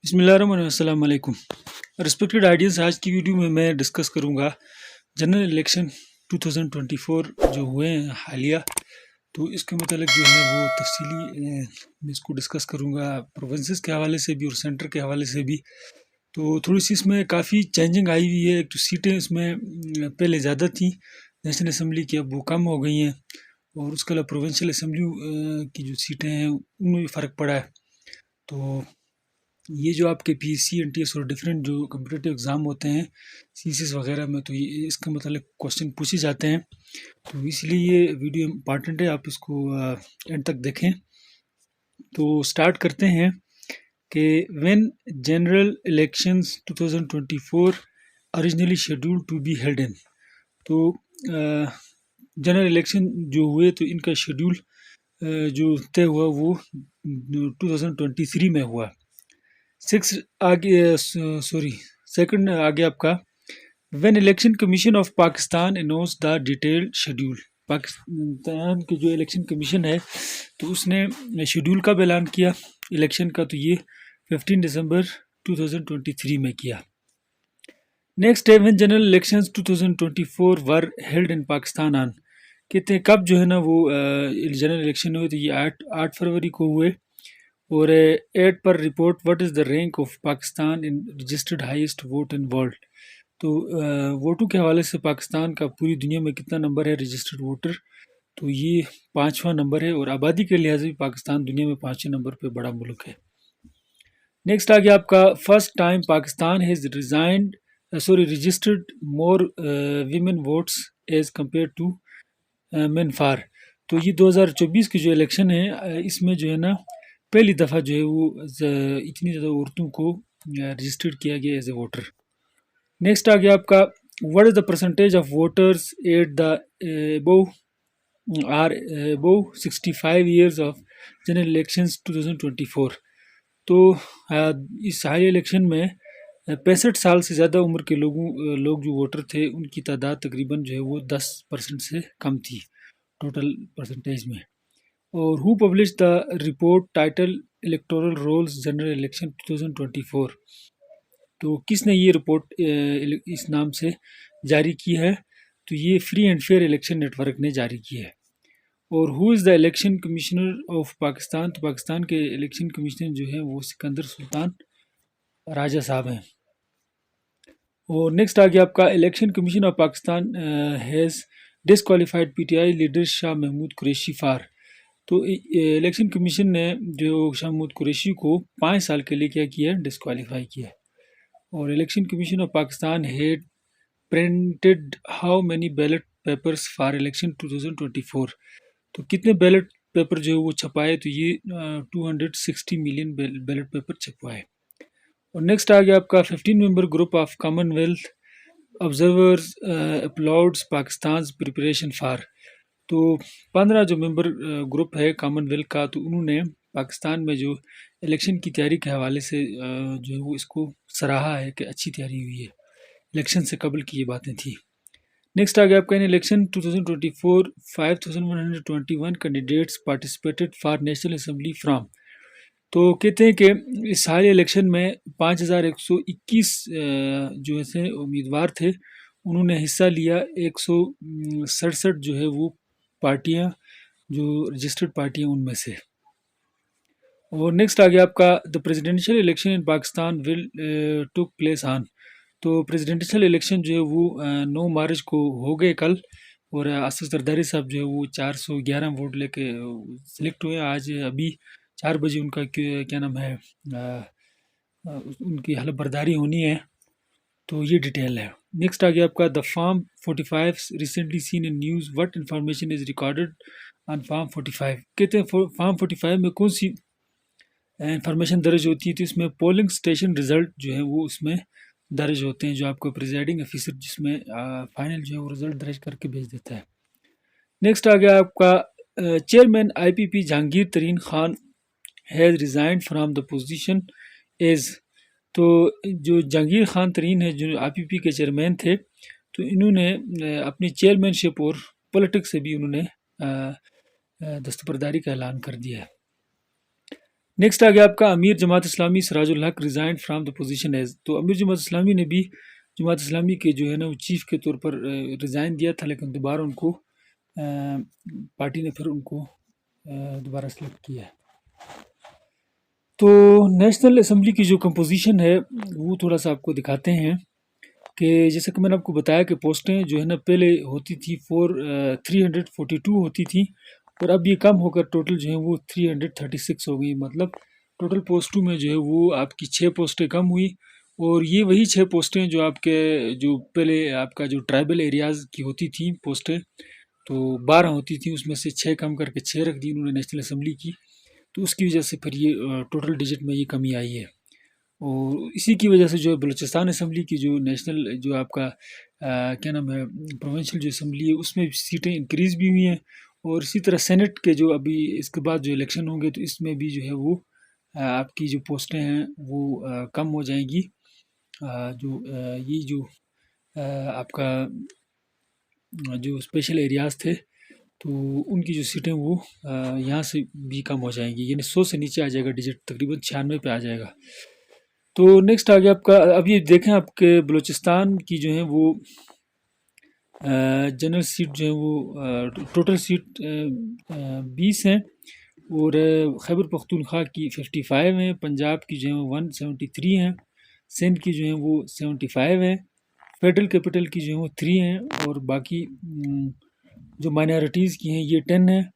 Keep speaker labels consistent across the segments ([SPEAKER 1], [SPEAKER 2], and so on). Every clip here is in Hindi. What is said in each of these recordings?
[SPEAKER 1] बिस्मिल्लाहिर्रहमानिर्रहीम। रिस्पेक्टेड आइडियंस, आज की वीडियो में मैं डिस्कस करूंगा जनरल इलेक्शन 2024 जो हुए हैं हालिया। तो इसके मतलब जो है वो तफसीली मैं इसको डिस्कस करूंगा प्रोविंसेस के हवाले से भी और सेंटर के हवाले से भी। तो थोड़ी सी इसमें काफ़ी चेंजिंग आई हुई है। एक तो सीटें इसमें पहले ज़्यादा थी नेशनल असम्बली की, अब वो कम हो गई हैं। और उसके अलावा प्रोविंशियल असम्बली की जो सीटें हैं उनमें भी फ़र्क पड़ा है। तो ये जो आपके पीएससी एनटीएस और डिफरेंट जो कम्पिटिटिव एग्ज़ाम होते हैं सीसीएस वगैरह में, तो ये इसका मतलब क्वेश्चन पूछे जाते हैं। तो इसलिए ये वीडियो इम्पॉर्टेंट है, आप इसको एंड तक देखें। तो स्टार्ट करते हैं कि when general elections 2024 originally scheduled to be held in. तो जनरल इलेक्शन जो हुए तो इनका शेड्यूल जो तय हुआ वो 2023 में हुआ। सेकंड आगे आपका when election commission of Pakistan announce the detailed schedule. Pakistan की जो इलेक्शन कमीशन है तो उसने शेड्यूल कब ऐलान किया इलेक्शन का, तो ये 15 दिसंबर 2023 में किया। नेक्स्ट है when general elections 2024 were held in Pakistan on. कहते हैं कब जो है ना वो जनरल इलेक्शन हुए, तो ये 8 फरवरी को हुए। और एड पर report what is the rank of Pakistan in registered highest vote in world. तो वोटों के हवाले से पाकिस्तान का पूरी दुनिया में कितना नंबर है रजिस्टर्ड वोटर, तो ये 5वां नंबर है। और आबादी के लिहाज से भी पाकिस्तान दुनिया में 5वें नंबर पे बड़ा मुल्क है। नेक्स्ट आ गया आपका first time Pakistan has registered more women votes as compare to men far. तो ये 2024 की जो इलेक्शन है इसमें जो है ना पहली दफ़ा जो है वो इतनी ज़्यादा औरतों को रजिस्टर्ड किया गया एज ए वोटर। नेक्स्ट आ गया आपका what is the percentage of voters at the above 65 years of general elections 2024। तो इस हाई इलेक्शन में 65 साल से ज़्यादा उम्र के लोग जो वोटर थे उनकी तादाद तकरीबन जो है वो 10% से कम थी टोटल परसेंटेज में। और who publish the report title electoral rolls general election 2024। तो किसने ये रिपोर्ट इस नाम से जारी की है, तो ये free and fair election network ने जारी की है। और who is the election commissioner of Pakistan. तो पाकिस्तान के इलेक्शन कमिश्नर जो है वो सिकंदर सुल्तान राजा साहब हैं। और नेक्स्ट आ गया आपका election commission of Pakistan has disqualified PTI leader Shah Mahmood Qureshi far. तो इलेक्शन कमीशन ने जो शाह महमूद कुरैशी को 5 साल के लिए क्या किया है, डिसक्वालीफाई किया है। और election commission of Pakistan had printed how many ballot papers for election 2024। तो कितने बैलेट पेपर जो है वो छपाए, तो ये 260 मिलियन बैलेट पेपर छपवाए। और नेक्स्ट आ गया आपका 15 member group of commonwealth observers uploads Pakistan preparation for. तो 15 जो मेंबर ग्रुप है कॉमनवेल्थ का, तो उन्होंने पाकिस्तान में जो इलेक्शन की तैयारी के हवाले से जो है वो इसको सराहा है कि अच्छी तैयारी हुई है, इलेक्शन से कबल की ये बातें थी। नेक्स्ट आ गया आपका in election 2024 5121 candidates participated for national assembly from. तो कहते हैं कि इस सारे इलेक्शन में 5121 जो ऐसे उम्मीदवार थे उन्होंने हिस्सा लिया। 167 जो है वो पार्टियां जो रजिस्टर्ड पार्टियां उनमें से। और नेक्स्ट आ गया आपका the presidential election in Pakistan will took place on. तो प्रेसिडेंशियल इलेक्शन जो है वो 9 मार्च को हो गए कल। और असद जरदारी साहब जो है वो 411 वोट लेके सिलेक्ट हुए। आज अभी 4 बजे उनका क्या नाम है उनकी हलफ बर्दारी होनी है। तो ये डिटेल है। नेक्स्ट आ गया आपका the form 45 recently seen in news what information is recorded on form 45। कहते हैं फार्म 45 में कौन सी इंफॉर्मेशन दर्ज होती है, तो इसमें पोलिंग स्टेशन रिजल्ट जो है वो उसमें दर्ज होते हैं, जो आपको प्रिजाइडिंग ऑफिसर जिसमें फाइनल जो है वो रिजल्ट दर्ज करके भेज देता है। नेक्स्ट आ गया आपका chairman IPP Jahangir Tareen Khan has resigned from the position as. तो जो जहांगीर खान तरीन है जो आईपीपी के चेयरमैन थे, तो इन्होंने अपनी चेयरमैनशिप और पॉलिटिक्स से भी उन्होंने दस्तबरदारी का ऐलान कर दिया है। नेक्स्ट आ गया आपका अमीर जमात Islami Sirajul Haq resign from the position as. तो अमीर जमात इस्लामी ने भी जमात इस्लामी के जो है ना वो चीफ के तौर पर रिज़ाइन दिया था, लेकिन दोबारा उनको पार्टी ने फिर उनको दोबारा सेलेक्ट किया है। तो नेशनल असम्बली की जो कंपोजिशन है वो थोड़ा सा आपको दिखाते हैं कि जैसे कि मैंने आपको बताया कि पोस्टें जो है ना पहले होती थी 342 होती थी, और अब ये कम होकर टोटल जो है वो 336 हो गई। मतलब टोटल पोस्टों में जो है वो आपकी 6 पोस्टें कम हुई, और ये वही 6 पोस्टें जो आपके जो पहले आपका जो ट्राइबल एरियाज़ की होती थी पोस्टें, तो 12 होती थी, उसमें से 6 कम करके 6 रख दी उन्होंने नेशनल असम्बली की। तो उसकी वजह से फिर ये टोटल डिजिट में ये कमी आई है। और इसी की वजह से जो है बलूचिस्तान असम्बली की जो नेशनल जो आपका क्या नाम है प्रोविंशियल जो असम्बली है उसमें सीटें इंक्रीज़ भी हुई हैं। और इसी तरह सेनेट के जो अभी इसके बाद जो इलेक्शन होंगे तो इसमें भी जो है वो आपकी जो पोस्टें हैं वो कम हो जाएंगी। ये जो आपका जो स्पेशल एरियाज़ थे तो उनकी जो सीटें वो यहाँ से भी कम हो जाएंगी, यानी 100 से नीचे आ जाएगा डिजिट, तकरीबन 96 पे आ जाएगा। तो नेक्स्ट आ गया आपका, अब ये देखें आपके बलूचिस्तान की जो है वो जनरल सीट जो है वो टोटल सीट 20 हैं, और खैबर पख्तूनख्वा की 55 हैं, पंजाब की जो है वो 173 हैं, सिंध की जो है वो 75 हैं, फेडरल कैपिटल की जो है वो 3 हैं, और बाकी जो माइनॉरिटीज़ की हैं ये 10 हैं,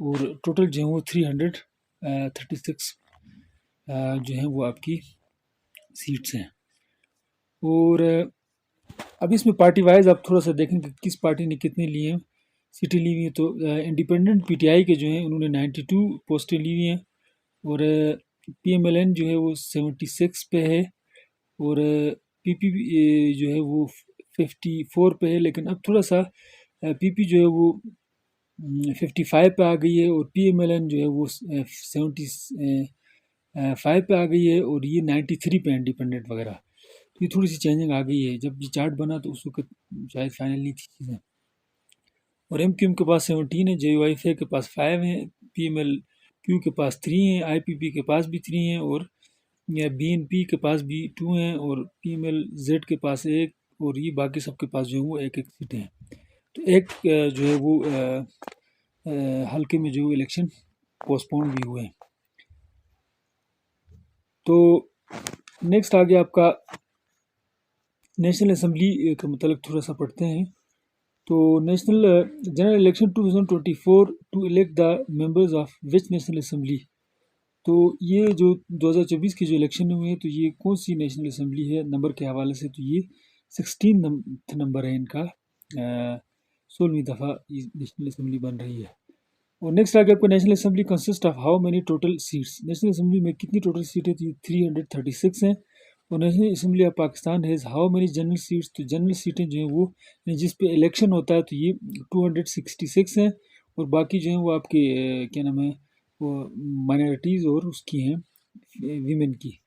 [SPEAKER 1] और टोटल जो है वो 336 जो है वो आपकी सीट्स हैं। और अब इसमें पार्टी वाइज आप थोड़ा सा देखें कि किस पार्टी ने कितनी ली हैं सीटें ली हुई हैं। तो इंडिपेंडेंट पीटीआई के जो हैं उन्होंने 92 पोस्टें ली हुई हैं, और पीएमएलएन जो है वो 76 पे है, और पीपी जो है वो 54 पे है। लेकिन अब थोड़ा सा पीपी जो है वो 55 पे आ गई है, और पीएमएलएन जो है वो 75 पे आ गई है, और ये 93 पे इंडिपेंडेंट वगैरह। तो ये थोड़ी सी चेंजिंग आ गई है, जब ये चार्ट बना तो उस वक्त शायद फाइनल नहीं थी चीज़ें। और एम क्यू एम के पास 17 है, जे वाई के पास 5 हैं, पी एम एल क्यू के पास 3 हैं, आई पी पी के पास भी 3 हैं, और बी एन पी के पास भी 2 हैं, और पी एम एल जेड के पास 1, और ये बाकी सबके पास जो है वो एक एक सीटें हैं। तो एक जो है वो हल्के में जो इलेक्शन पोस्टपोन भी हुए हैं। तो नेक्स्ट आ गया आपका नेशनल असम्बली का मतलब थोड़ा सा पढ़ते हैं। तो national general election 2024 to elect the members of which national assembly. तो ये जो 2024 की जो इलेक्शन हुए हैं तो ये कौन सी नेशनल असम्बली है नंबर के हवाले से, तो ये 16 नंबर है इनका, 16वीं दफ़ा ये नेशनल असम्बली बन रही है। और नेक्स्ट आ गया आपको national assembly consist of how many total seats. National assembly में कितनी टोटल सीटें थी, 336 हैं। और national assembly of Pakistan has how many general seats. तो जनरल सीटें जो हैं वो जिस पे इलेक्शन होता है तो ये 266 हैं, और बाकी जो हैं वो आपके क्या नाम है वो माइनॉरिटीज़ और उसकी हैं वीमेन की।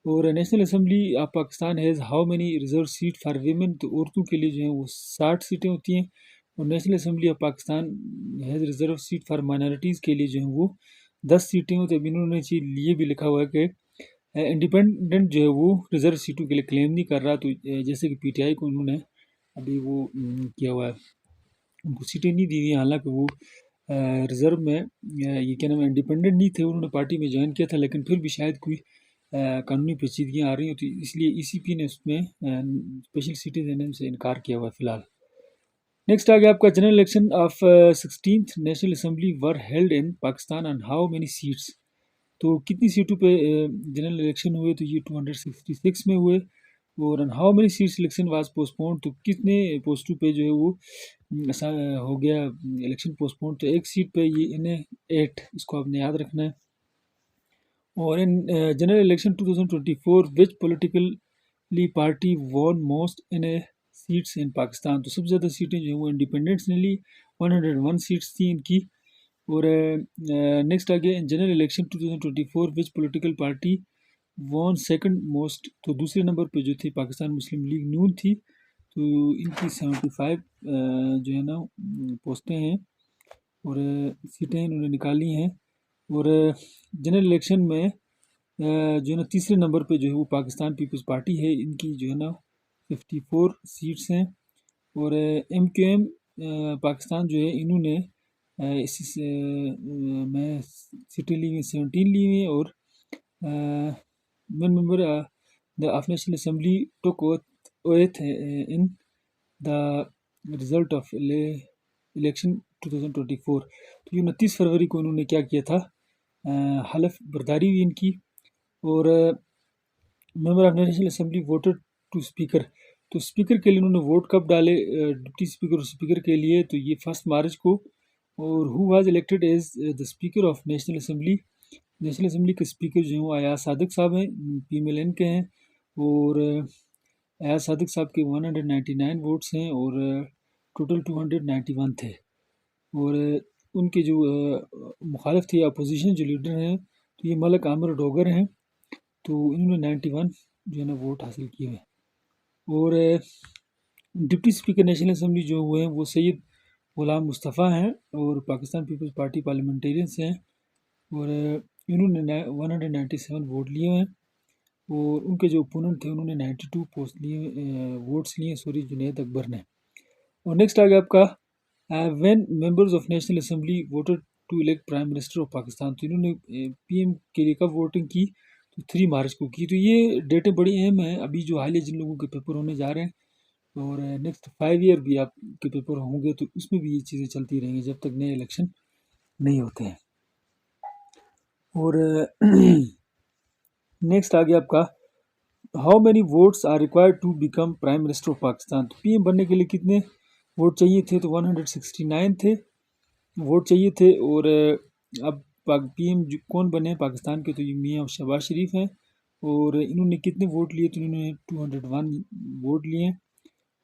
[SPEAKER 1] और national assembly of Pakistan has how many reserve seat for women. तो औरतों के लिए जो है वो 60 सीटें होती हैं। और national assembly of Pakistan has reserve seat for minorities के लिए जो है वो 10 सीटें होती हैं। अब इन्होंने लिए भी लिखा हुआ है कि इंडिपेंडेंट जो है वो रिजर्व सीटों के लिए क्लेम नहीं कर रहा। तो जैसे कि पीटीआई को उन्होंने अभी वो किया हुआ है, उनको सीटें नहीं दी हुई, हालांकि वो रिज़र्व में ये क्या नाम है इंडिपेंडेंट नहीं थे, उन्होंने पार्टी में ज्वाइन किया था, लेकिन फिर भी शायद कोई कानूनी पेचीदगियाँ आ रही होती, इसलिए ईसीपी ने उसमें स्पेशल सीटें देने से इनकार किया हुआ है फ़िलहाल। नेक्स्ट आ गया आपका general election of 16th national assembly were held in Pakistan and how many seats. तो कितनी सीटों पे जनरल इलेक्शन हुए, तो ये 266 में हुए। और how many seats election was postpone, तो कितने पोस्टों पे जो है वो ऐसा हो गया इलेक्शन पोस्टपोन। तो एक सीट पे ये इन्हें 8, इसको आपने याद रखना है। और in general election 2024 which politically party won most in a seats in Pakistan. तो सबसे ज़्यादा सीटें जो हैं वो इंडिपेंडेंट्स ने ली, 101 सीट्स थी इनकी। और नेक्स्ट आ गया in general election 2024 which political party won second most. तो दूसरे नंबर पे जो थी पाकिस्तान मुस्लिम लीग नून थी, तो इनकी 75 जो है ना पोस्टें हैं, और सीटें इन्होंने निकाली हैं। और जनरल इलेक्शन में जो है ना तीसरे नंबर पे जो है वो पाकिस्तान पीपल्स पार्टी है, इनकी जो है ना 54 सीट्स हैं। और MQM पाकिस्तान जो है इन्होंने इस में सीटें ली हुई 17 ली हुई हैं। और one member the of national assembly took oath in the result of election 2024। तो ये 29 फरवरी को उन्होंने क्या किया था, हलफ बर्दारी हुई इनकी। और member of national assembly voted to speaker, तो स्पीकर के लिए उन्होंने वोट कब डाले, डिप्टी स्पीकर और स्पीकर के लिए, तो ये 1 मार्च को। और who was elected as the speaker of national assembly, national assembly के स्पीकर जो हैं वो अयाज सादिक साहब हैं, PMLN के हैं। और अयाज सादिक साहब के 199 वोट्स हैं और टोटल 291 थे। और उनके जो मुखालिफ थे, अपोजिशन जो लीडर हैं, तो ये मलक आमिर डोगर हैं, तो इन्होंने 91 जो है ना वोट हासिल किए हैं। और डिप्टी स्पीकर नेशनल असेंबली जो हुए हैं वो सैयद गुलाम मुस्तफ़ा हैं और पाकिस्तान पीपल्स पार्टी पार्लियामेंटेरियंस हैं। और इन्होंने 197 वोट लिए हैं। और उनके जो ओपोनेंट थे उन्होंने 92 पोस्ट लिए वोट्स लिए, सॉरी, जुनैद अकबर ने। और नेक्स्ट आ गया आपका when members of national assembly voted to elect prime minister of Pakistan, तो इन्होंने PM के लिए कब वोटिंग की, तो 3 मार्च को की। तो ये डेटें बड़ी अहम हैं अभी जो हाल ही जिन लोगों के पेपर होने जा रहे हैं। और नेक्स्ट 5 ईयर भी आपके पेपर होंगे तो उसमें भी ये चीज़ें चलती रहेंगी जब तक नए इलेक्शन नहीं होते हैं। और नेक्स्ट आ गया आपका how many votes are required to become prime minister of Pakistan, तो PM बनने के लिए कितने वोट चाहिए थे, तो 169 थे वोट चाहिए थे। और अब PM कौन बने पाकिस्तान के, तो ये मियाँ शहबाज शरीफ हैं। और इन्होंने कितने वोट लिए, तो इन्होंने 201 वोट लिए।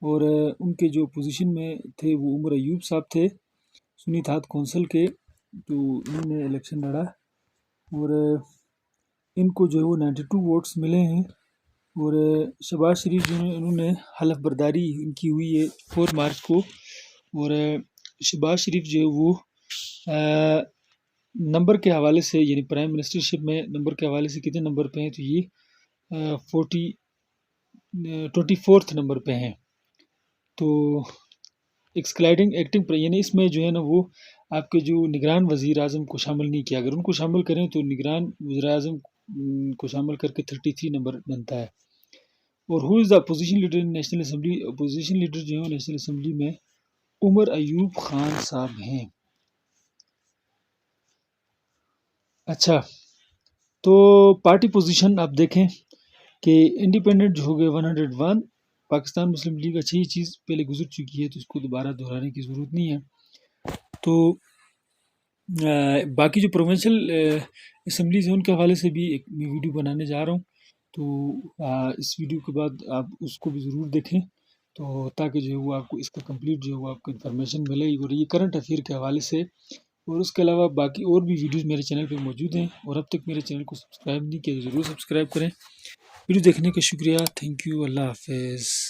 [SPEAKER 1] और उनके जो पोजीशन में थे वो उमर अयूब साहब थे, सुन्नी थात कौंसल के, तो इन्होंने इलेक्शन लड़ा। और इनको जो है वो 92 वोट्स मिले हैं। और शहबाज शरीफ जो है इन्होंने हलफ बर्दारी इनकी हुई है 4 मार्च को। और शहबाज शरीफ जो है वो नंबर के हवाले से, यानी प्राइम मिनिस्टरशिप में नंबर के हवाले से कितने नंबर पे हैं, तो ये 24th नंबर पे हैं। तो एक स्लाइडिंग एक्टिंग पर, यानी इसमें जो है ना वो आपके जो निगरान वज़ीर आज़म को शामिल नहीं किया, अगर उनको शामिल करें तो निगरान वज़ीर आज़म को शामिल करके 33 नंबर बनता है। और who is the opposition leader in national assembly, opposition leader जो है नेशनल असेंबली में उमर अयूब खान साहब हैं। अच्छा, तो पार्टी पोजीशन आप देखें कि इंडिपेंडेंट जो हो गए 101, पाकिस्तान मुस्लिम लीग, अच्छी चीज़ पहले गुजर चुकी है तो इसको दोबारा दोहराने की ज़रूरत नहीं है। तो बाकी जो प्रोविंशियल असम्बलीज़ हैं उनके हवाले से भी एक मैं वीडियो बनाने जा रहा हूँ, तो इस वीडियो के बाद आप उसको भी ज़रूर देखें, तो ताकि जो है वो आपको इसका कंप्लीट जो है वो आपको इन्फॉर्मेशन मिले। और ये करंट अफेयर के हवाले से, और उसके अलावा बाकी और भी वीडियोज़ मेरे चैनल पे मौजूद हैं। और अब तक मेरे चैनल को सब्सक्राइब नहीं किया तो ज़रूर सब्सक्राइब करें। वीडियो देखने का शुक्रिया, थैंक यू, अल्लाह हाफिज़।